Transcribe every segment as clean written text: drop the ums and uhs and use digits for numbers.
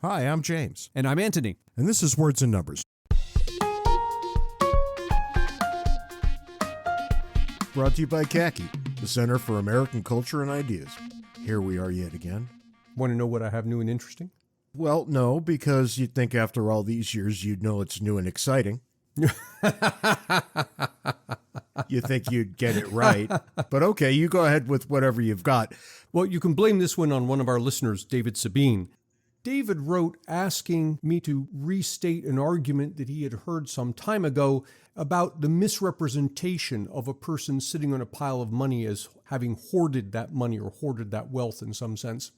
Hi, I'm James. And I'm Antony. And this is Words and Numbers. Brought to you by Khaki, the Center for American Culture and Ideas. Here we are yet again. Want to know what I have new and interesting? Well, no, because you'd think after all these years you'd know it's new and exciting. You think you'd get it right. But okay, you go ahead with whatever you've got. Well, you can blame this one on one of our listeners, David Sabine. David wrote asking me to restate an argument that he had heard some time ago about the misrepresentation of a person sitting on a pile of money as having hoarded that money or hoarded that wealth in some sense.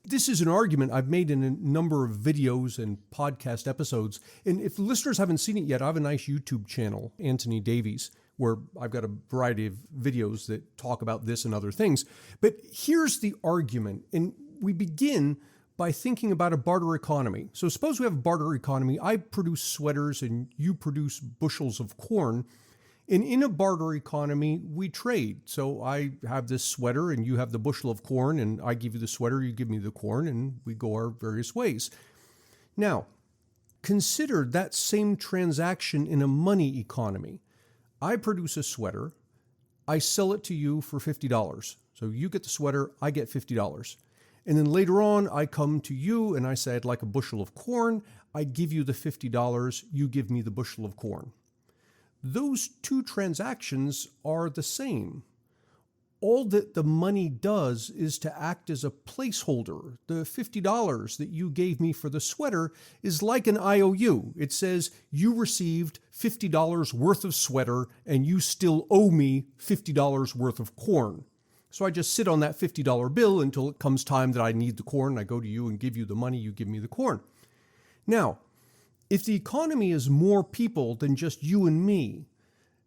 This is an argument I've made in a number of videos and podcast episodes. And if listeners haven't seen it yet, I have a nice YouTube channel, Antony Davies, where I've got a variety of videos that talk about this and other things. But here's the argument. And we begin by thinking about a barter economy. So suppose we have a barter economy. I produce sweaters and you produce bushels of corn. And in a barter economy, we trade. So I have this sweater and you have the bushel of corn, and I give you the sweater, you give me the corn, and we go our various ways. Now, consider that same transaction in a money economy. I produce a sweater, I sell it to you for $50. So you get the sweater, I get $50. And then later on, I come to you and I say, I'd like a bushel of corn. I give you the $50, you give me the bushel of corn. Those two transactions are the same. All that the money does is to act as a placeholder. The $50 that you gave me for the sweater is like an IOU. It says you received $50 worth of sweater and you still owe me $50 worth of corn. So I just sit on that $50 bill until it comes time that I need the corn. I go to you and give you the money, you give me the corn. Now, if the economy is more people than just you and me,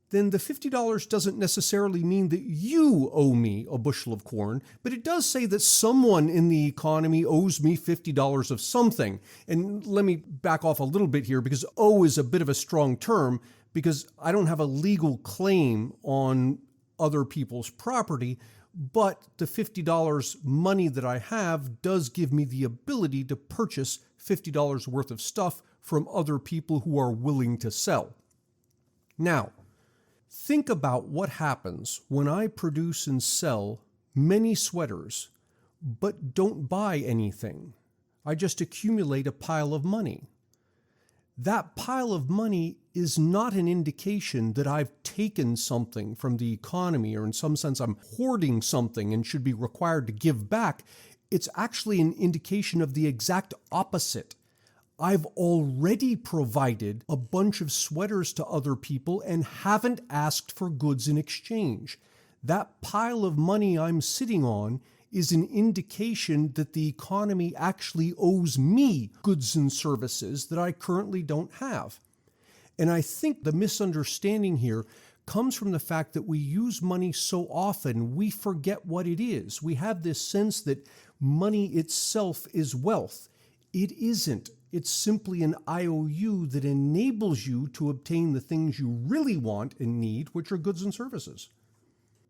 then the $50 doesn't necessarily mean that you owe me a bushel of corn, but it does say that someone in the economy owes me $50 of something. And let me back off a little bit here, because owe is a bit of a strong term, because I don't have a legal claim on other people's property, but the $50 money that I have does give me the ability to purchase $50 worth of stuff from other people who are willing to sell. Now, think about what happens when I produce and sell many sweaters, but don't buy anything. I just accumulate a pile of money. That pile of money is not an indication that I've taken something from the economy, or in some sense I'm hoarding something and should be required to give back. It's actually an indication of the exact opposite. I've already provided a bunch of sweaters to other people and haven't asked for goods in exchange. That pile of money I'm sitting on is an indication that the economy actually owes me goods and services that I currently don't have. And I think the misunderstanding here comes from the fact that we use money so often, we forget what it is. We have this sense that money itself is wealth. It isn't. It's simply an IOU that enables you to obtain the things you really want and need, which are goods and services.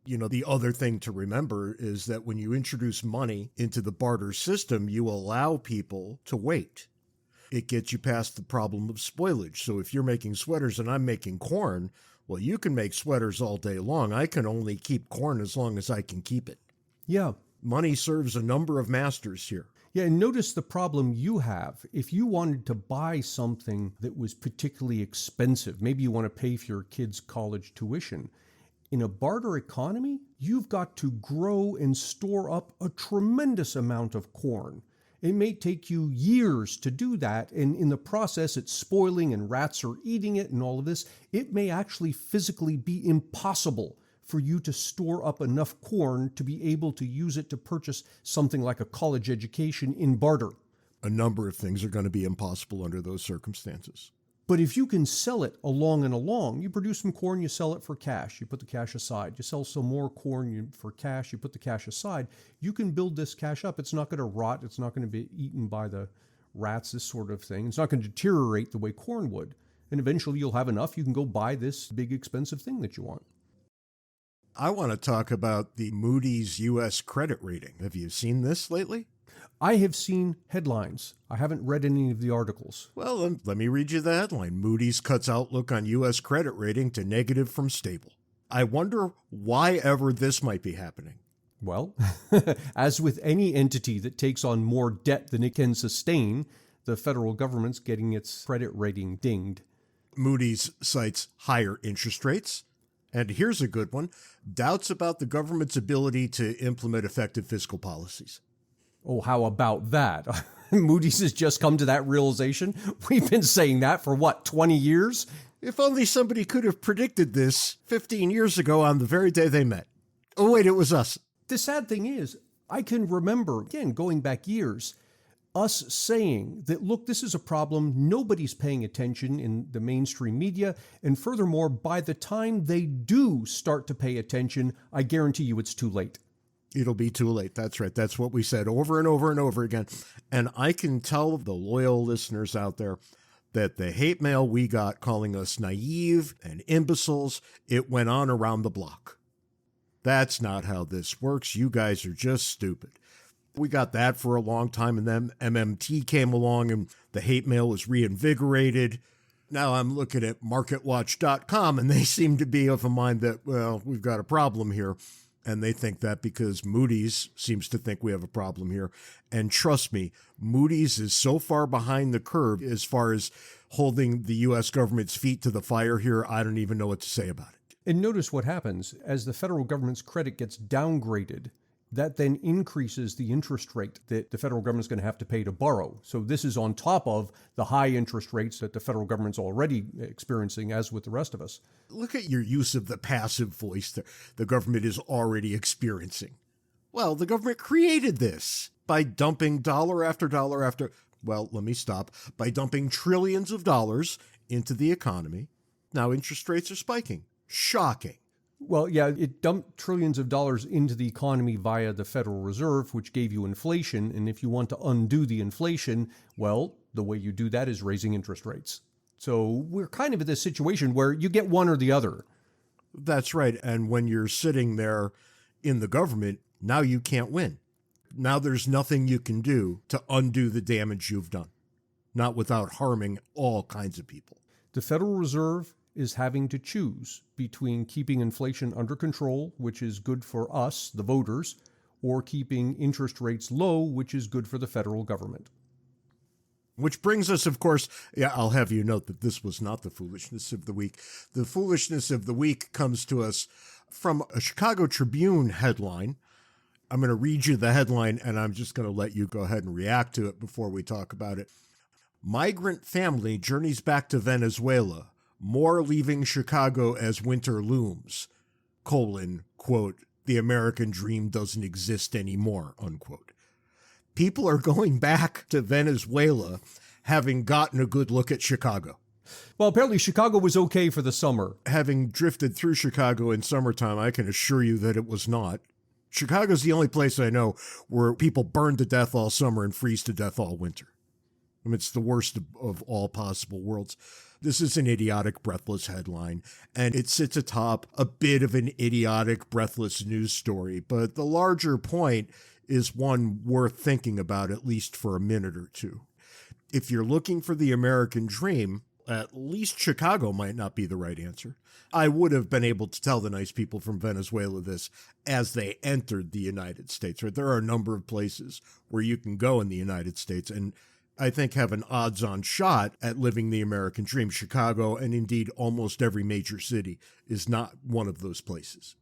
You know, the other thing to remember is that when you introduce money into the barter system, you allow people to wait. It gets you past the problem of spoilage. So if you're making sweaters and I'm making corn, well, you can make sweaters all day long. I can only keep corn as long as I can keep it. Yeah. Money serves a number of masters here. Yeah, and notice the problem you have. If you wanted to buy something that was particularly expensive, maybe you want to pay for your kids' college tuition, in a barter economy, you've got to grow and store up a tremendous amount of corn. It may take you years to do that, and in the process, it's spoiling and rats are eating it and all of this. It may actually physically be impossible for you to store up enough corn to be able to use it to purchase something like a college education in barter. A number of things are going to be impossible under those circumstances. But if you can sell it along and along, you produce some corn, you sell it for cash, you put the cash aside. You sell some more corn for cash, you put the cash aside. You can build this cash up. It's not going to rot. It's not going to be eaten by the rats, this sort of thing. It's not going to deteriorate the way corn would. And eventually you'll have enough. You can go buy this big expensive thing that you want. I want to talk about the Moody's U.S. credit rating. Have you seen this lately? I have seen headlines. I haven't read any of the articles. Well, let me read you the headline. Moody's cuts outlook on U.S. credit rating to negative from stable. I wonder why ever this might be happening. Well, as with any entity that takes on more debt than it can sustain, the federal government's getting its credit rating dinged. Moody's cites higher interest rates. And here's a good one. Doubts about the government's ability to implement effective fiscal policies. Oh, how about that? Moody's has just come to that realization. We've been saying that for, 20 years? If only somebody could have predicted this 15 years ago on the very day they met. Oh, wait, it was us. The sad thing is, I can remember, again, going back years, us saying that, look, this is a problem, nobody's paying attention in the mainstream media, and furthermore, by the time they do start to pay attention, I guarantee you it's too late. It'll be too late. That's right. That's what we said over and over and over again. And I can tell the loyal listeners out there that the hate mail we got calling us naive and imbeciles, it went on around the block. That's not how this works. You guys are just stupid. We got that for a long time, and then MMT came along and the hate mail was reinvigorated. Now I'm looking at marketwatch.com, and they seem to be of a mind that, well, we've got a problem here. And they think that because Moody's seems to think we have a problem here. And trust me, Moody's is so far behind the curve as far as holding the U.S. government's feet to the fire here, I don't even know what to say about it. And notice what happens. As the federal government's credit gets downgraded, that then increases the interest rate that the federal government's going to have to pay to borrow. So this is on top of the high interest rates that the federal government's already experiencing, as with the rest of us. Look at your use of the passive voice that the government is already experiencing. Well, the government created this by dumping dollar after dollar after, well, let me stop, by dumping trillions of dollars into the economy. Now interest rates are spiking. Shocking. Well, yeah, it dumped trillions of dollars into the economy via the Federal Reserve, which gave you inflation. And if you want to undo the inflation, well, the way you do that is raising interest rates. So we're kind of in this situation where you get one or the other. That's right. And when you're sitting there in the government, now you can't win. Now there's nothing you can do to undo the damage you've done, not without harming all kinds of people. The Federal Reserve is having to choose between keeping inflation under control, which is good for us, the voters, or keeping interest rates low, which is good for the federal government. Which brings us, of course, I'll have you note that this was not the foolishness of the week. The foolishness of the week comes to us from a Chicago Tribune headline. I'm going to read you the headline, and I'm just going to let you go ahead and react to it before we talk about it. Migrant family journeys back to Venezuela. More leaving Chicago as winter looms, quote, the American dream doesn't exist anymore, unquote. People are going back to Venezuela having gotten a good look at Chicago. Well, apparently Chicago was okay for the summer. Having drifted through Chicago in summertime, I can assure you that it was not. Chicago's the only place I know where people burn to death all summer and freeze to death all winter. I mean, it's the worst of all possible worlds. This is an idiotic, breathless headline, and it sits atop a bit of an idiotic, breathless news story. But the larger point is one worth thinking about at least for a minute or two. If you're looking for the American dream, at least Chicago might not be the right answer. I would have been able to tell the nice people from Venezuela this as they entered the United States. Right? There are a number of places where you can go in the United States and I think have an odds-on shot at living the American dream. Chicago, and indeed almost every major city, is not one of those places.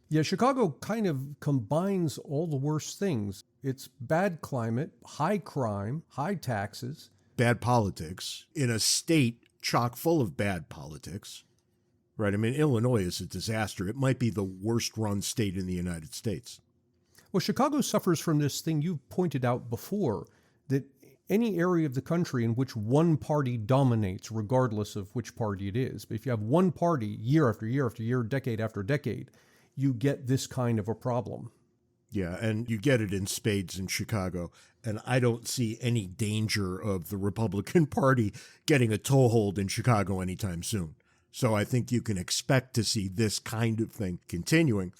Yeah, Chicago kind of combines all the worst things. It's bad climate, high crime, high taxes. Bad politics in a state chock full of bad politics. Right? I mean, Illinois is a disaster. It might be the worst-run state in the United States. Well, Chicago suffers from this thing you've pointed out before, that any area of the country in which one party dominates, regardless of which party it is, but if you have one party year after year after year, decade after decade, you get this kind of a problem. Yeah, and you get it in spades in Chicago. And I don't see any danger of the Republican Party getting a toehold in Chicago anytime soon. So I think you can expect to see this kind of thing continuing.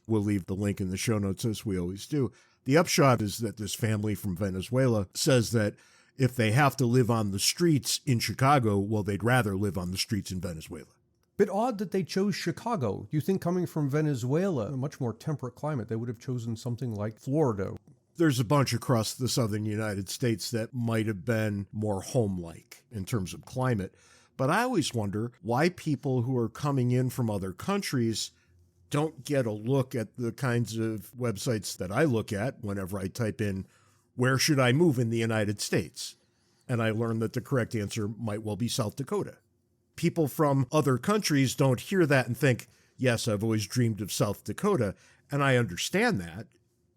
We'll leave the link in the show notes as we always do. The upshot is that this family from Venezuela says that if they have to live on the streets in Chicago, well, they'd rather live on the streets in Venezuela. Bit odd that they chose Chicago. You think coming from Venezuela, a much more temperate climate, they would have chosen something like Florida. There's a bunch across the southern United States that might have been more home-like in terms of climate. But I always wonder why people who are coming in from other countries don't get a look at the kinds of websites that I look at whenever I type in, where should I move in the United States? And I learn that the correct answer might well be South Dakota. People from other countries don't hear that and think, yes, I've always dreamed of South Dakota. And I understand that.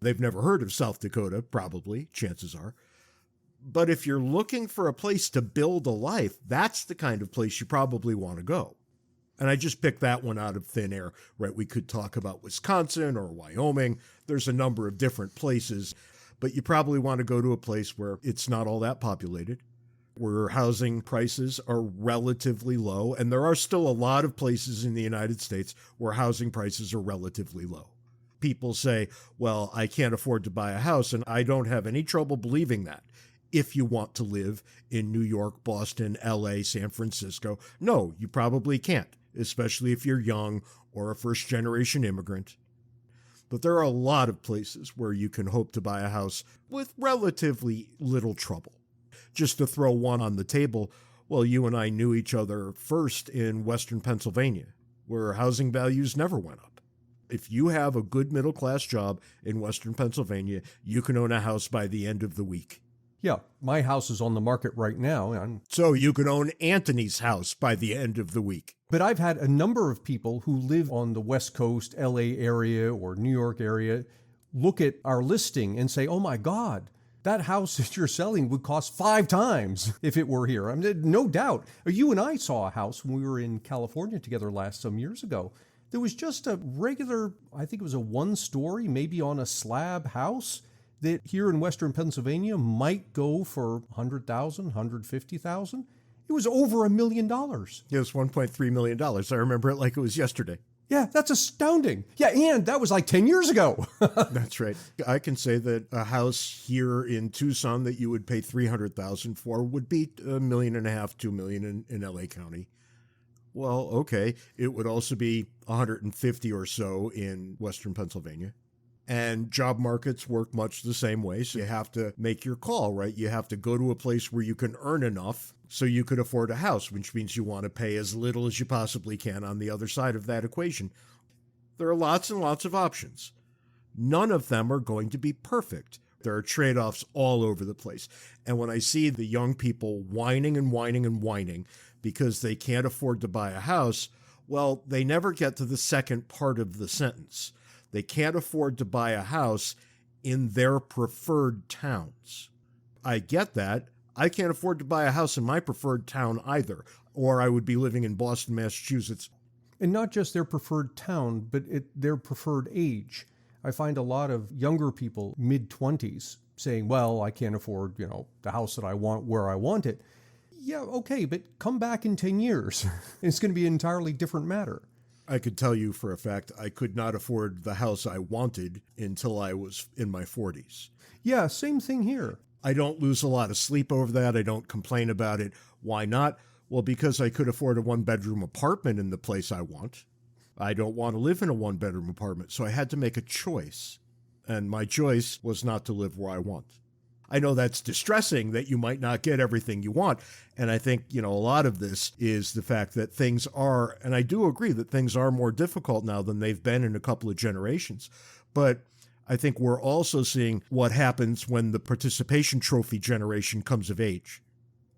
They've never heard of South Dakota, probably, chances are. But if you're looking for a place to build a life, that's the kind of place you probably want to go. And I just picked that one out of thin air, right? We could talk about Wisconsin or Wyoming. There's a number of different places, but you probably want to go to a place where it's not all that populated, where housing prices are relatively low. And there are still a lot of places in the United States where housing prices are relatively low. People say, well, I can't afford to buy a house, and I don't have any trouble believing that. If you want to live in New York, Boston, LA, San Francisco, no, you probably can't, especially if you're young or a first-generation immigrant. But there are a lot of places where you can hope to buy a house with relatively little trouble. Just to throw one on the table, well, you and I knew each other first in Western Pennsylvania, where housing values never went up. If you have a good middle-class job in Western Pennsylvania, you can own a house by the end of the week. Yeah, my house is on the market right now. So you can own Antony's house by the end of the week. But I've had a number of people who live on the West Coast, LA area or New York area, look at our listing and say, oh my God, that house that you're selling would cost 5 times if it were here. I mean, no doubt. You and I saw a house when we were in California together some years ago. There was just a regular, I think it was a 1-story, maybe on a slab house that here in Western Pennsylvania might go for $100,000, $150,000. It was over $1 million. Yeah, it's $1.3 million. I remember it like it was yesterday. Yeah, that's astounding. Yeah, and that was like 10 years ago. That's right. I can say that a house here in Tucson that you would pay $300,000 for would be $1.5 million, $2 million in LA County. Well, okay, it would also be 150 or so in Western Pennsylvania. And job markets work much the same way. So you have to make your call, right? You have to go to a place where you can earn enough so you could afford a house, which means you want to pay as little as you possibly can on the other side of that equation. There are lots and lots of options. None of them are going to be perfect. There are trade-offs all over the place. And when I see the young people whining and whining and whining because they can't afford to buy a house, well, they never get to the second part of the sentence. They can't afford to buy a house in their preferred towns. I get that. I can't afford to buy a house in my preferred town either, or I would be living in Boston, Massachusetts. And not just their preferred town, but their preferred age. I find a lot of younger people, mid-20s, saying, well, I can't afford, the house that I want where I want it. Yeah, okay, but come back in 10 years. It's going to be an entirely different matter. I could tell you for a fact I could not afford the house I wanted until I was in my 40s. Yeah, same thing here. I don't lose a lot of sleep over that. I don't complain about it. Why not? Well, because I could afford a 1-bedroom apartment in the place I want. I don't want to live in a 1-bedroom apartment, so I had to make a choice. And my choice was not to live where I want. I know that's distressing that you might not get everything you want. And I think, a lot of this is the fact that things are, and I do agree that things are more difficult now than they've been in a couple of generations. But I think we're also seeing what happens when the participation trophy generation comes of age.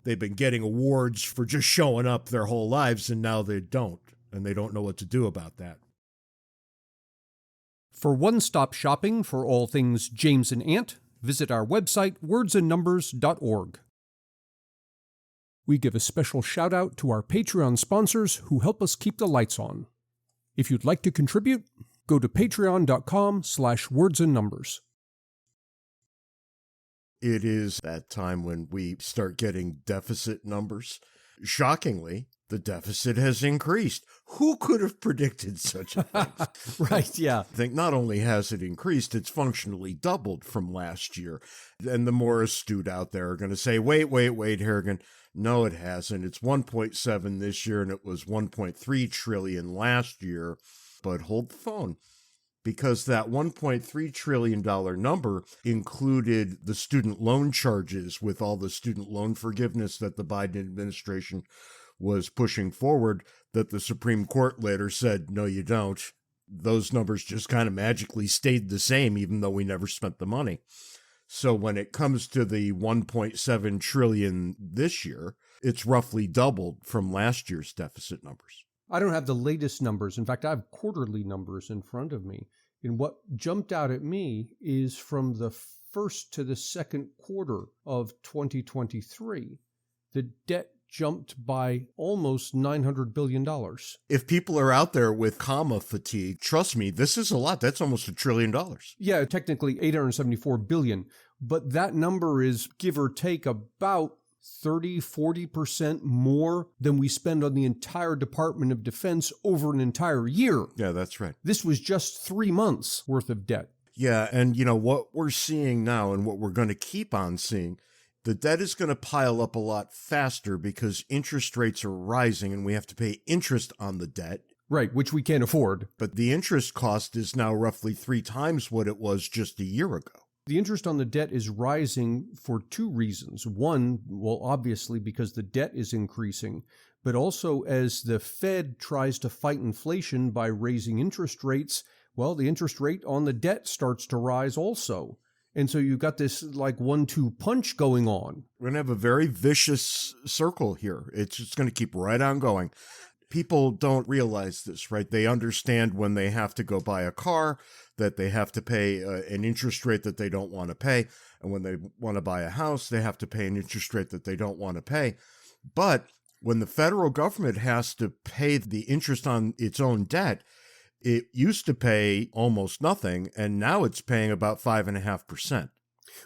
They've been getting awards for just showing up their whole lives, and now they don't. And they don't know what to do about that. For one-stop shopping for all things James and Ant, visit our website, wordsandnumbers.org. We give a special shout-out to our Patreon sponsors who help us keep the lights on. If you'd like to contribute, go to patreon.com/wordsandnumbers. It is that time when we start getting deficit numbers. Shockingly, the deficit has increased. Who could have predicted such a thing? Right, yeah. I think not only has it increased, it's functionally doubled from last year. And the more astute out there are going to say, wait, Harrigan. No, it hasn't. It's 1.7 this year, and it was 1.3 trillion last year. But hold the phone, because that $1.3 trillion number included the student loan charges with all the student loan forgiveness that the Biden administration was pushing forward, that the Supreme Court later said, no, you don't. Those numbers just kind of magically stayed the same, even though we never spent the money. So when it comes to the 1.7 trillion this year, it's roughly doubled from last year's deficit numbers. I don't have the latest numbers. In fact, I have quarterly numbers in front of me. And what jumped out at me is from the first to the second quarter of 2023, the debt jumped by almost $900 billion. If people are out there with comma fatigue, trust me, this is a lot. That's almost $1 trillion. Yeah, technically $874 billion. But that number is, give or take, about 30-40% more than we spend on the entire Department of Defense over an entire year. Yeah, that's right. This was just 3 months worth of debt. Yeah, and what we're seeing now and what we're going to keep on seeing, the debt is going to pile up a lot faster because interest rates are rising and we have to pay interest on the debt. Right, which we can't afford. But the interest cost is now roughly 3 times what it was just a year ago. The interest on the debt is rising for 2 reasons. One, well, obviously because the debt is increasing, but also as the Fed tries to fight inflation by raising interest rates, well, the interest rate on the debt starts to rise also. And so you've got this like 1-2 punch going on. We're going to have a very vicious circle here. It's just going to keep right on going. People don't realize this, right? They understand when they have to go buy a car that they have to pay an interest rate that they don't want to pay. And when they want to buy a house, they have to pay an interest rate that they don't want to pay. But when the federal government has to pay the interest on its own debt, it used to pay almost nothing, and now it's paying about 5.5%.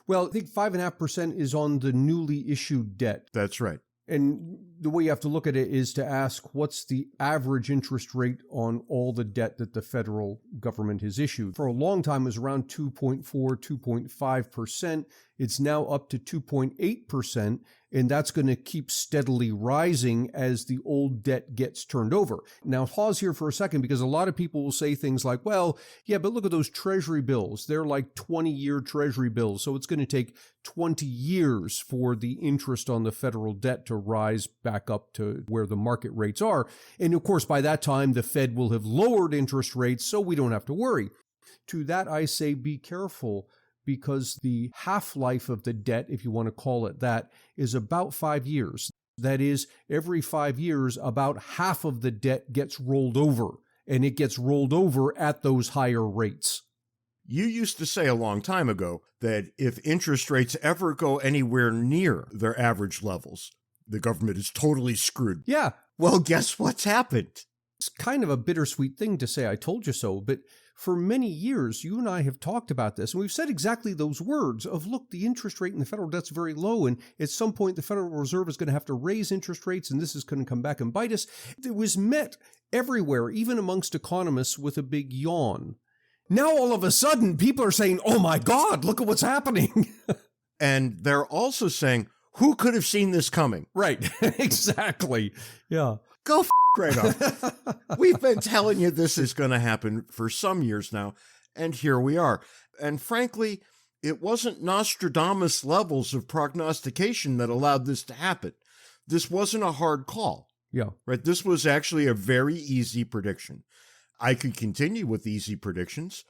Well, I think 5.5% is on the newly issued debt. That's right. And the way you have to look at it is to ask, what's the average interest rate on all the debt that the federal government has issued? For a long time, it was around 2.4, 2.5%. It's now up to 2.8%, and that's going to keep steadily rising as the old debt gets turned over. Now, pause here for a second, because a lot of people will say things like, well, yeah, but look at those treasury bills. They're like 20-year treasury bills, so it's going to take 20 years for the interest on the federal debt to rise back up to where the market rates are. And of course, by that time, the Fed will have lowered interest rates, so we don't have to worry. To that, I say, be careful, because the half-life of the debt, if you want to call it that, is about 5 years. That is, every 5 years, about half of the debt gets rolled over, and it gets rolled over at those higher rates. You used to say a long time ago that if interest rates ever go anywhere near their average levels, the government is totally screwed. Yeah. Well, guess what's happened? It's kind of a bittersweet thing to say, I told you so, but for many years, you and I have talked about this, and we've said exactly those words of, look, the interest rate in the federal debt's very low, and at some point the Federal Reserve is going to have to raise interest rates, and this is going to come back and bite us. It was met everywhere, even amongst economists, with a big yawn. Now, all of a sudden, people are saying, oh my God, look at what's happening. And they're also saying, who could have seen this coming? Right, exactly, yeah. Go right off. We've been telling you this is going to happen for some years now, and here we are. And frankly, it wasn't Nostradamus levels of prognostication that allowed this to happen. This wasn't a hard call. Yeah. Right? This was actually a very easy prediction. I could continue with easy predictions.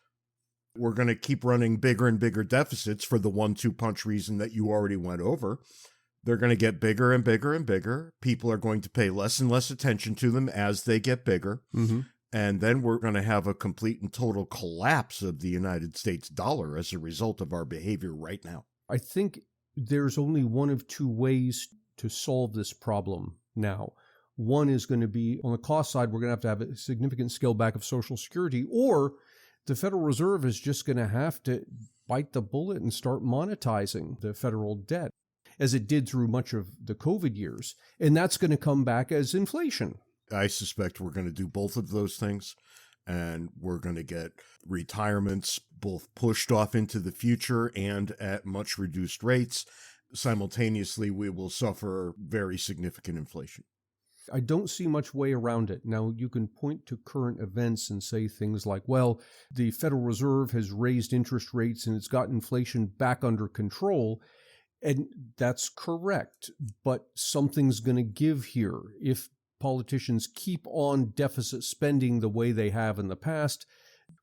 We're going to keep running bigger and bigger deficits for the 1-2 punch reason that you already went over. They're going to get bigger and bigger and bigger. People are going to pay less and less attention to them as they get bigger. Mm-hmm. And then we're going to have a complete and total collapse of the United States dollar as a result of our behavior right now. I think there's only one of 2 ways to solve this problem now. One is going to be, on the cost side, we're going to have a significant scale back of Social Security, or the Federal Reserve is just going to have to bite the bullet and start monetizing the federal debt. as it did through much of the COVID years. And that's going to come back as inflation. I suspect we're going to do both of those things, and we're going to get retirements both pushed off into the future and at much reduced rates. Simultaneously, we will suffer very significant inflation. I don't see much way around it. Now, you can point to current events and say things like, well, the Federal Reserve has raised interest rates and it's got inflation back under control. And that's correct, but something's going to give here. If politicians keep on deficit spending the way they have in the past,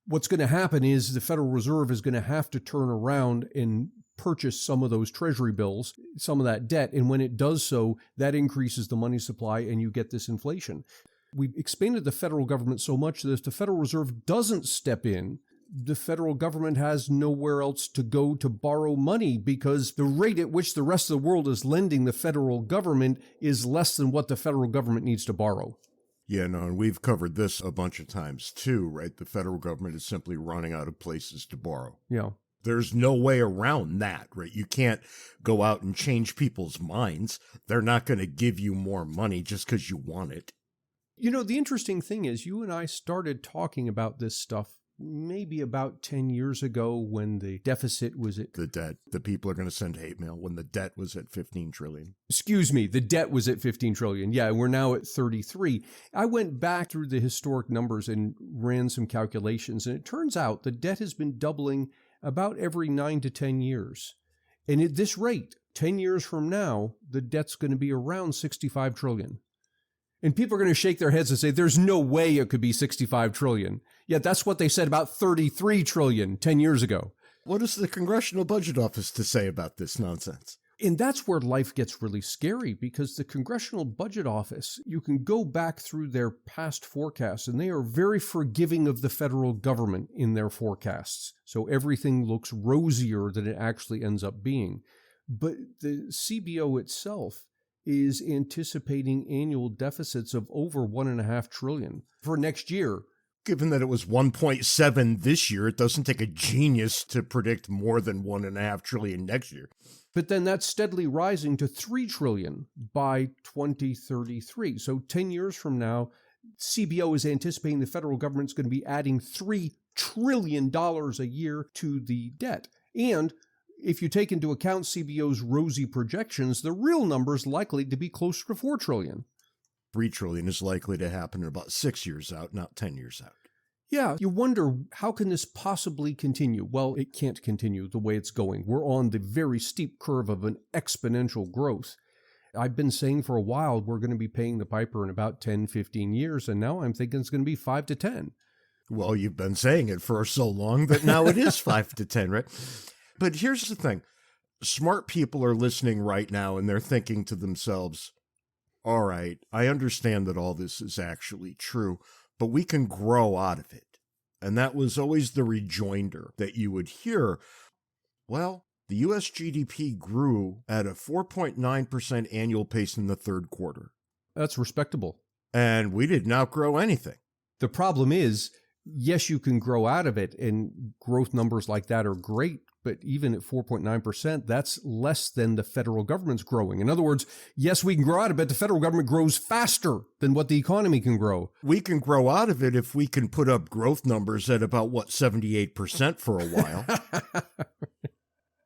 what's going to happen is the Federal Reserve is going to have to turn around and purchase some of those treasury bills, some of that debt. And when it does so, that increases the money supply and you get this inflation. We've expanded the federal government so much that if the Federal Reserve doesn't step in, the federal government has nowhere else to go to borrow money because the rate at which the rest of the world is lending the federal government is less than what the federal government needs to borrow. Yeah, no, and we've covered this a bunch of times too, right? The federal government is simply running out of places to borrow. Yeah. There's no way around that, right? You can't go out and change people's minds. They're not going to give you more money just because you want it. You know, the interesting thing is you and I started talking about this stuff maybe about 10 years ago when the deficit was at... The debt. The people are going to send hate mail when the debt was at 15 trillion. Excuse me, the debt was at 15 trillion. Yeah, we're now at 33. I went back through the historic numbers and ran some calculations, and it turns out the debt has been doubling about every 9 to 10 years. And at this rate, 10 years from now, the debt's going to be around 65 trillion. And people are going to shake their heads and say, there's no way it could be 65 trillion. Yet that's what they said about 33 trillion 10 years ago. What does the Congressional Budget Office to say about this nonsense? And that's where life gets really scary because the Congressional Budget Office, you can go back through their past forecasts and they are very forgiving of the federal government in their forecasts. So everything looks rosier than it actually ends up being. But the CBO itself is anticipating annual deficits of over $1.5 trillion for next year. Given that it was 1.7 this year, it doesn't take a genius to predict more than 1.5 trillion next year. But then that's steadily rising to 3 trillion by 2033. So 10 years from now, CBO is anticipating the federal government's going to be adding $3 trillion a year to the debt. And if you take into account CBO's rosy projections, the real number is likely to be closer to 4 trillion. 3 trillion is likely to happen in about 6 years out, not 10 years out. Yeah, you wonder, how can this possibly continue? Well, it can't continue the way it's going. We're on the very steep curve of an exponential growth. I've been saying for a while we're going to be paying the piper in about 10, 15 years, and now I'm thinking it's going to be 5 to 10. Well, you've been saying it for so long that now it is 5 to 10, right? But here's the thing. Smart people are listening right now, and they're thinking to themselves, all right, I understand that all this is actually true, but we can grow out of it. And that was always the rejoinder that you would hear. Well, the U.S. GDP grew at a 4.9% annual pace in the third quarter. That's respectable. And we didn't outgrow anything. The problem is, yes, you can grow out of it, and growth numbers like that are great, but even at 4.9%, that's less than the federal government's growing. In other words, yes, we can grow out of it. The federal government grows faster than what the economy can grow. We can grow out of it if we can put up growth numbers at about, 78% for a while.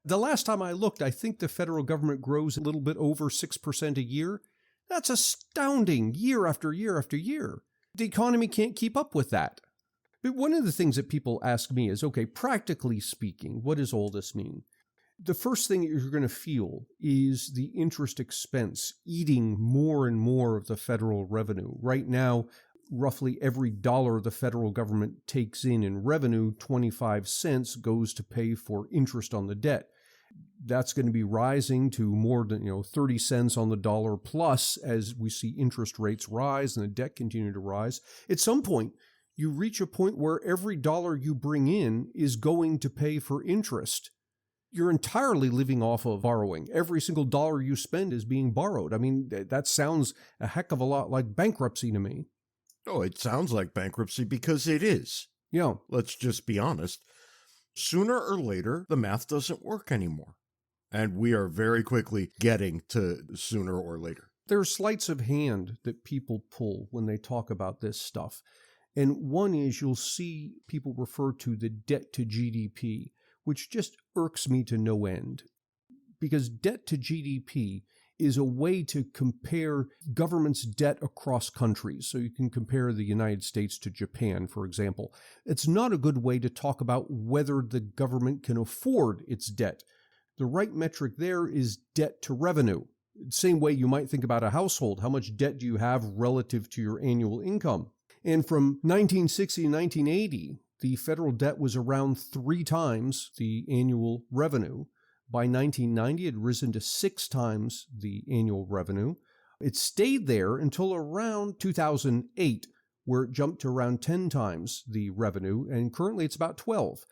The last time I looked, I think the federal government grows a little bit over 6% a year. That's astounding, year after year after year. The economy can't keep up with that. But one of the things that people ask me is, okay, practically speaking, what does all this mean? The first thing that you're going to feel is the interest expense eating more and more of the federal revenue. Right now, roughly every dollar the federal government takes in revenue, 25 cents goes to pay for interest on the debt. That's going to be rising to more than 30 cents on the dollar plus as we see interest rates rise and the debt continue to rise. At some point, you reach a point where every dollar you bring in is going to pay for interest. You're entirely living off of borrowing. Every single dollar you spend is being borrowed. I mean, that sounds a heck of a lot like bankruptcy to me. Oh, it sounds like bankruptcy because it is. Yeah. Let's just be honest. Sooner or later, the math doesn't work anymore. And we are very quickly getting to sooner or later. There are sleights of hand that people pull when they talk about this stuff. And one is you'll see people refer to the debt to GDP, which just irks me to no end. Because debt to GDP is a way to compare government's debt across countries. So you can compare the United States to Japan, for example. It's not a good way to talk about whether the government can afford its debt. The right metric there is debt to revenue. Same way you might think about a household. How much debt do you have relative to your annual income? And from 1960 to 1980, the federal debt was around 3 times the annual revenue. By 1990, it had risen to 6 times the annual revenue. It stayed there until around 2008, where it jumped to around 10 times the revenue, and currently it's about 12.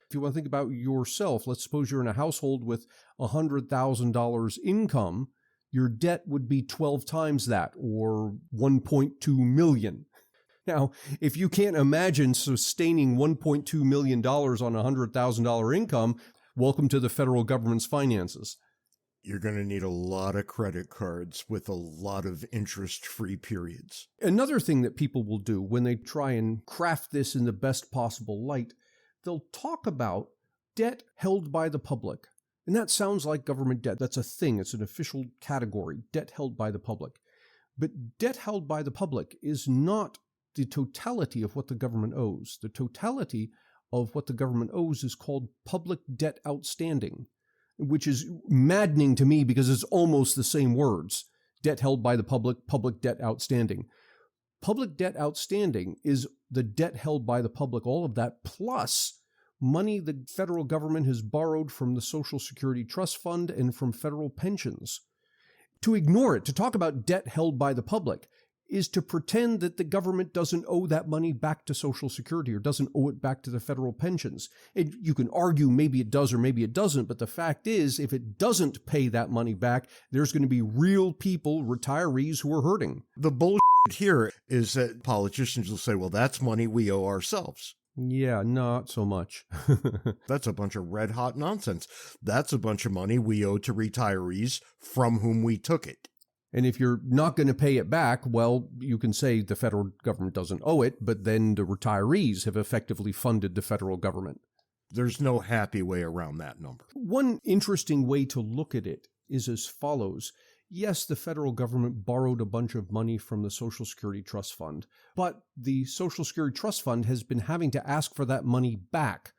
If you want to think about yourself, let's suppose you're in a household with $100,000 income, your debt would be 12 times that, or $1.2 million. Now, if you can't imagine sustaining $1.2 million on a $100,000 income, welcome to the federal government's finances. You're going to need a lot of credit cards with a lot of interest-free periods. Another thing that people will do when they try and craft this in the best possible light, they'll talk about debt held by the public. And that sounds like government debt. That's a thing. It's an official category, debt held by the public. But debt held by the public is not the totality of what the government owes. The totality of what the government owes is called public debt outstanding, which is maddening to me because it's almost the same words. Debt held by the public, public debt outstanding. Public debt outstanding is the debt held by the public, all of that, plus money the federal government has borrowed from the Social Security Trust Fund and from federal pensions. To ignore it, to talk about debt held by the public, is to pretend that the government doesn't owe that money back to Social Security or doesn't owe it back to the federal pensions. And you can argue maybe it does or maybe it doesn't, but the fact is, if it doesn't pay that money back, there's going to be real people, retirees, who are hurting. The bullshit here is that politicians will say, well, that's money we owe ourselves. Yeah, not so much. That's a bunch of red-hot nonsense. That's a bunch of money we owe to retirees from whom we took it. And if you're not going to pay it back, well, you can say the federal government doesn't owe it, but then the retirees have effectively funded the federal government. There's no happy way around that number. One interesting way to look at it is as follows. Yes, the federal government borrowed a bunch of money from the Social Security Trust Fund, but the Social Security Trust Fund has been having to ask for that money back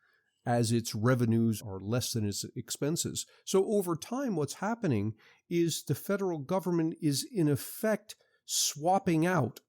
as its revenues are less than its expenses. So over time, what's happening is the federal government is in effect swapping out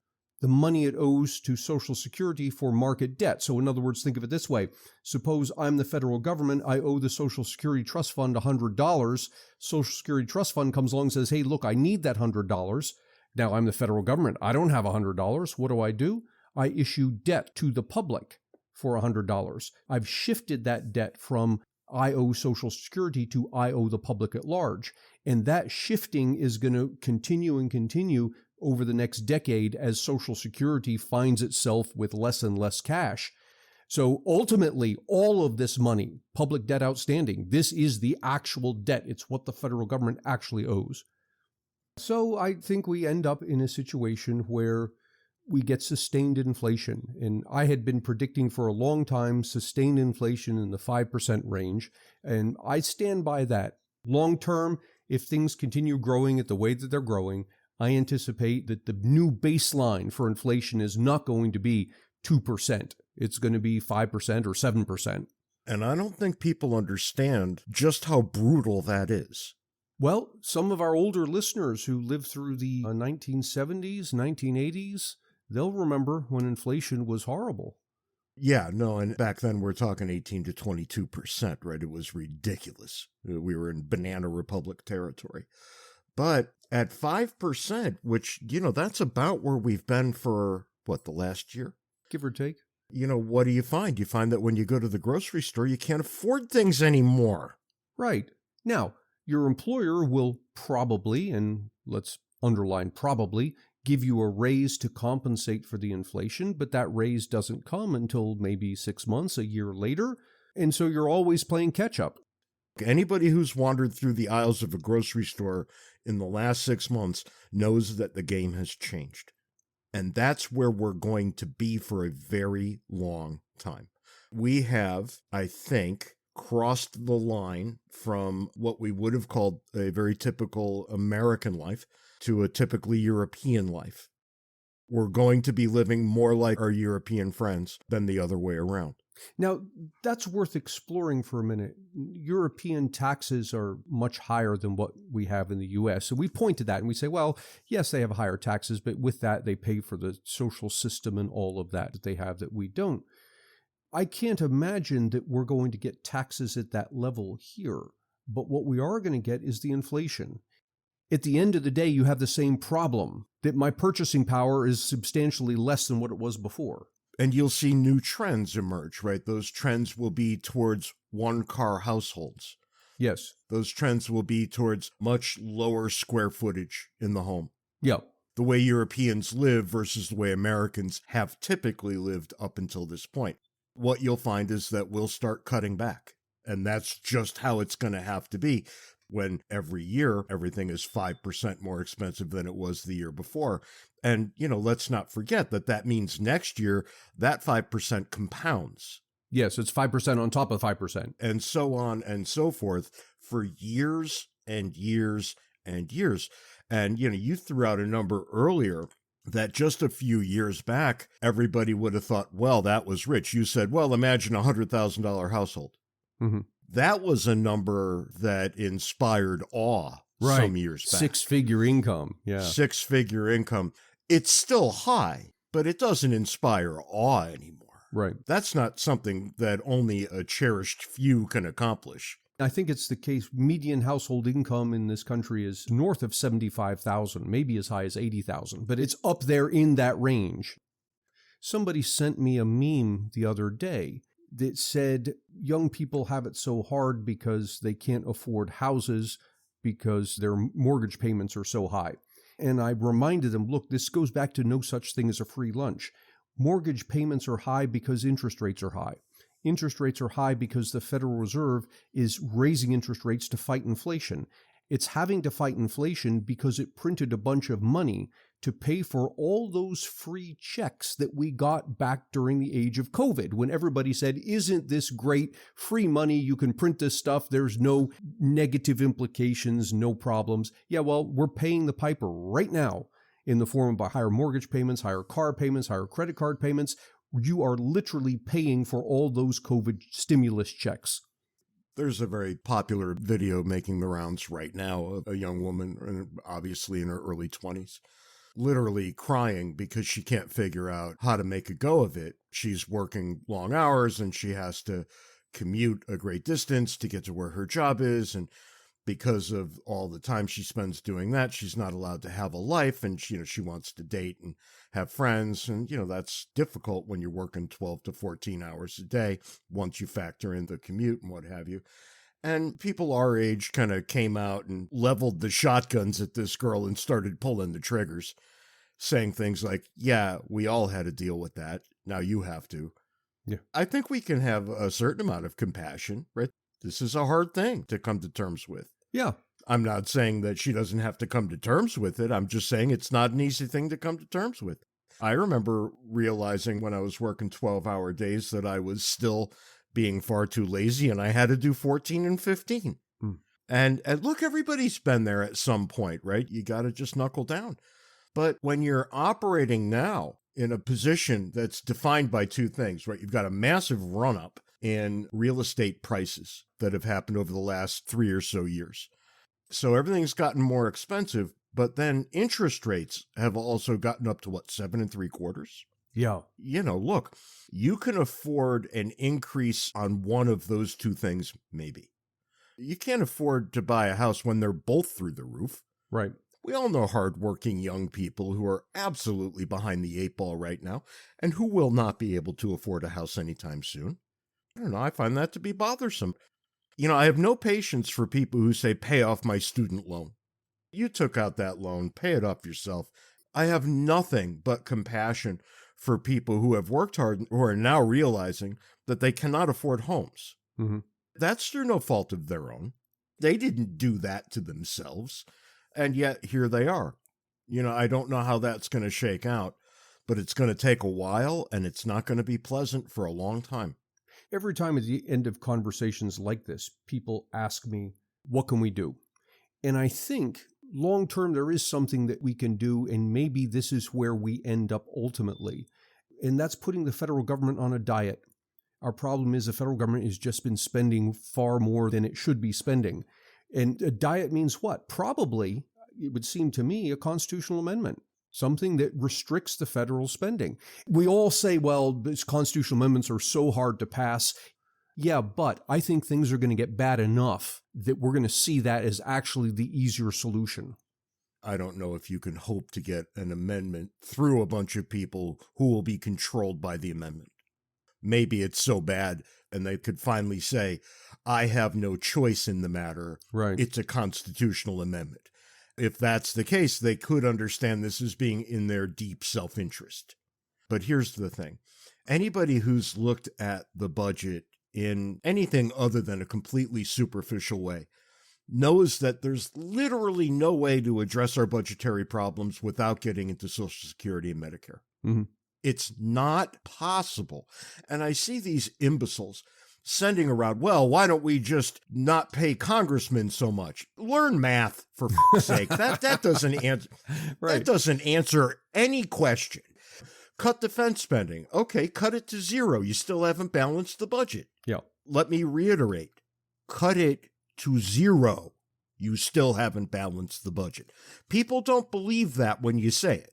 the money it owes to Social Security for market debt. So in other words, think of it this way. Suppose I'm the federal government. I owe the Social Security Trust Fund $100. Social Security Trust Fund comes along and says, hey, look, I need that $100. Now I'm the federal government. I don't have $100. What do? I issue debt to the public for $100. I've shifted that debt from I owe Social Security to I owe the public at large. And that shifting is going to continue and continue over the next decade as Social Security finds itself with less and less cash. So ultimately, all of this money, public debt outstanding, this is the actual debt. It's what the federal government actually owes. So I think we end up in a situation where we get sustained inflation. And I had been predicting for a long time sustained inflation in the 5% range. And I stand by that. Long term, if things continue growing at the way that they're growing, I anticipate that the new baseline for inflation is not going to be 2%. It's going to be 5% or 7%. And I don't think people understand just how brutal that is. Well, some of our older listeners who lived through the 1970s, 1980s, they'll remember when inflation was horrible. Yeah, no, and back then we're talking 18 to 22%, right? It was ridiculous. We were in Banana Republic territory. But at 5%, which, that's about where we've been for, the last year? Give or take. What do you find? You find that when you go to the grocery store, you can't afford things anymore. Right. Now, your employer will probably, and let's underline probably, give you a raise to compensate for the inflation, but that raise doesn't come until maybe 6 months, a year later, and so you're always playing catch up. Anybody who's wandered through the aisles of a grocery store in the last 6 months knows that the game has changed. And that's where we're going to be for a very long time. We have, I think, crossed the line from what we would have called a very typical American life to a typically European life. We're going to be living more like our European friends than the other way around. Now, that's worth exploring for a minute. European taxes are much higher than what we have in the U.S. So we point to that and we say, well, yes, they have higher taxes, but with that, they pay for the social system and all of that they have that we don't. I can't imagine that we're going to get taxes at that level here. But what we are going to get is the inflation. At the end of the day, you have the same problem, that my purchasing power is substantially less than what it was before. And you'll see new trends emerge, right? Those trends will be towards one-car households. Yes. Those trends will be towards much lower square footage in the home. Yeah. The way Europeans live versus the way Americans have typically lived up until this point. What you'll find is that we'll start cutting back. And that's just how it's going to have to be when every year everything is 5% more expensive than it was the year before. And, let's not forget that means next year that 5% compounds. Yes, it's 5% on top of 5%. And so on and so forth for years and years and years. And, you threw out a number earlier that just a few years back, everybody would have thought, well, that was rich. You said, well, imagine a $100,000 household. Mm-hmm. That was a number that inspired awe some years back. Six-figure income. Yeah. Six-figure income. It's still high, but it doesn't inspire awe anymore. Right. That's not something that only a cherished few can accomplish. I think it's the case. Median household income in this country is north of 75,000, maybe as high as 80,000, but it's up there in that range. Somebody sent me a meme the other day that said young people have it so hard because they can't afford houses because their mortgage payments are so high. And I reminded them, look, this goes back to no such thing as a free lunch. Mortgage payments are high because interest rates are high. Interest rates are high because the Federal Reserve is raising interest rates to fight inflation. It's having to fight inflation because it printed a bunch of money to pay for all those free checks that we got back during the age of COVID, when everybody said, isn't this great? Free money, you can print this stuff, there's no negative implications, no problems. Yeah, well, we're paying the piper right now in the form of higher mortgage payments, higher car payments, higher credit card payments. You are literally paying for all those COVID stimulus checks. There's a very popular video making the rounds right now of a young woman, obviously in her early 20s, literally crying because she can't figure out how to make a go of it. She's working long hours and she has to commute a great distance to get to where her job is. And because of all the time she spends doing that, she's not allowed to have a life. And she wants to date and have friends. And, that's difficult when you're working 12 to 14 hours a day once you factor in the commute and what have you. And people our age kind of came out and leveled the shotguns at this girl and started pulling the triggers, saying things like, yeah, we all had to deal with that. Now you have to. Yeah. I think we can have a certain amount of compassion, right? This is a hard thing to come to terms with. Yeah. I'm not saying that she doesn't have to come to terms with it. I'm just saying it's not an easy thing to come to terms with. I remember realizing when I was working 12-hour days that I was still being far too lazy and I had to do 14 and 15. And look, everybody's been there at some point, right? You got to just knuckle down. But when you're operating now in a position that's defined by two things, right? You've got a massive run-up in real estate prices that have happened over the last 3 or so years. So everything's gotten more expensive, but then interest rates have also gotten up to 7 3/4? Yeah. Look, you can afford an increase on one of those two things, maybe. You can't afford to buy a house when they're both through the roof. Right. We all know hardworking young people who are absolutely behind the eight ball right now and who will not be able to afford a house anytime soon. I don't know. I find that to be bothersome. I have no patience for people who say, pay off my student loan. You took out that loan, pay it off yourself. I have nothing but compassion for people who have worked hard, who are now realizing that they cannot afford homes. Mm-hmm. That's through no fault of their own. They didn't do that to themselves. And yet here they are. I don't know how that's going to shake out, but it's going to take a while, and it's not going to be pleasant for a long time. Every time at the end of conversations like this, people ask me, what can we do? And I think long term, there is something that we can do, and maybe this is where we end up ultimately. And that's putting the federal government on a diet. Our problem is the federal government has just been spending far more than it should be spending. And a diet means what? Probably, it would seem to me, a constitutional amendment, something that restricts the federal spending. We all say, well, these constitutional amendments are so hard to pass. Yeah, but I think things are going to get bad enough that we're going to see that as actually the easier solution. I don't know if you can hope to get an amendment through a bunch of people who will be controlled by the amendment. Maybe it's so bad and they could finally say, I have no choice in the matter. Right. It's a constitutional amendment. If that's the case, they could understand this as being in their deep self-interest. But here's the thing. Anybody who's looked at the budget in anything other than a completely superficial way knows that there's literally no way to address our budgetary problems without getting into Social Security and Medicare. Mm-hmm. It's not possible. And I see these imbeciles sending around, well, why don't we just not pay congressmen so much? Learn math, for fuck's sake. That doesn't answer. Right. That doesn't answer any question. Cut defense spending. Okay, cut it to zero. You still haven't balanced the budget. Yeah. Let me reiterate. Cut it to zero. You still haven't balanced the budget. People don't believe that when you say it.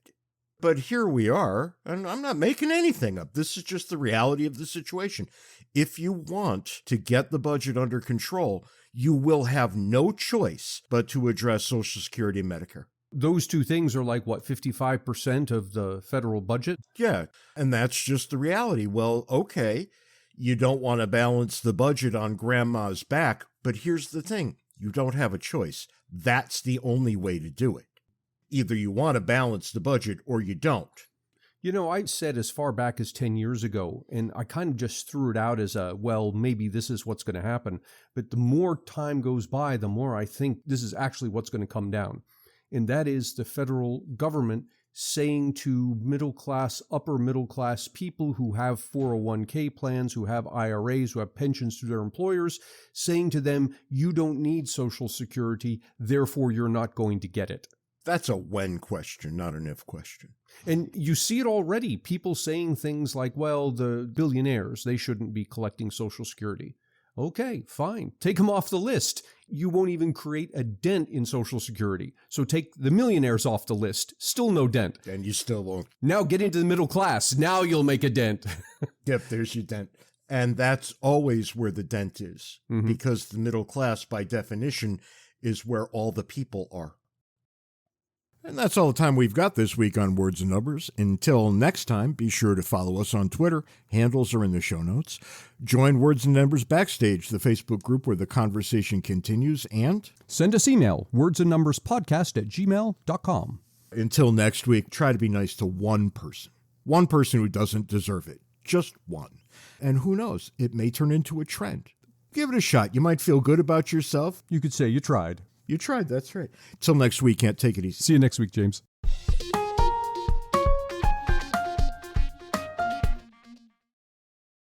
But here we are, and I'm not making anything up. This is just the reality of the situation. If you want to get the budget under control, you will have no choice but to address Social Security and Medicare. Those two things are like, what, 55% of the federal budget? Yeah, and that's just the reality. Well, okay, you don't want to balance the budget on grandma's back, but here's the thing. You don't have a choice. That's the only way to do it. Either you want to balance the budget or you don't. I said as far back as 10 years ago, and I kind of just threw it out as maybe this is what's going to happen. But the more time goes by, the more I think this is actually what's going to come down. And that is the federal government saying to upper middle class people who have 401k plans, who have IRAs, who have pensions through their employers, saying to them, you don't need Social Security, therefore you're not going to get it. That's a when question, not an if question. And you see it already. People saying things like, well, the billionaires, they shouldn't be collecting Social Security. Okay, fine. Take them off the list. You won't even create a dent in Social Security. So take the millionaires off the list. Still no dent. And you still won't. Now get into the middle class. Now you'll make a dent. Yep, there's your dent. And that's always where the dent is. Mm-hmm. Because the middle class, by definition, is where all the people are. And that's all the time we've got this week on Words and Numbers. Until next time, be sure to follow us on Twitter. Handles are in the show notes. Join Words and Numbers Backstage, the Facebook group where the conversation continues, and send us email, wordsandnumberspodcast@gmail.com. Until next week, try to be nice to one person who doesn't deserve it. Just one. And who knows, it may turn into a trend. Give it a shot. You might feel good about yourself. You could say you tried. You tried, that's right. Till next week, can't take it easy. See you next week, James.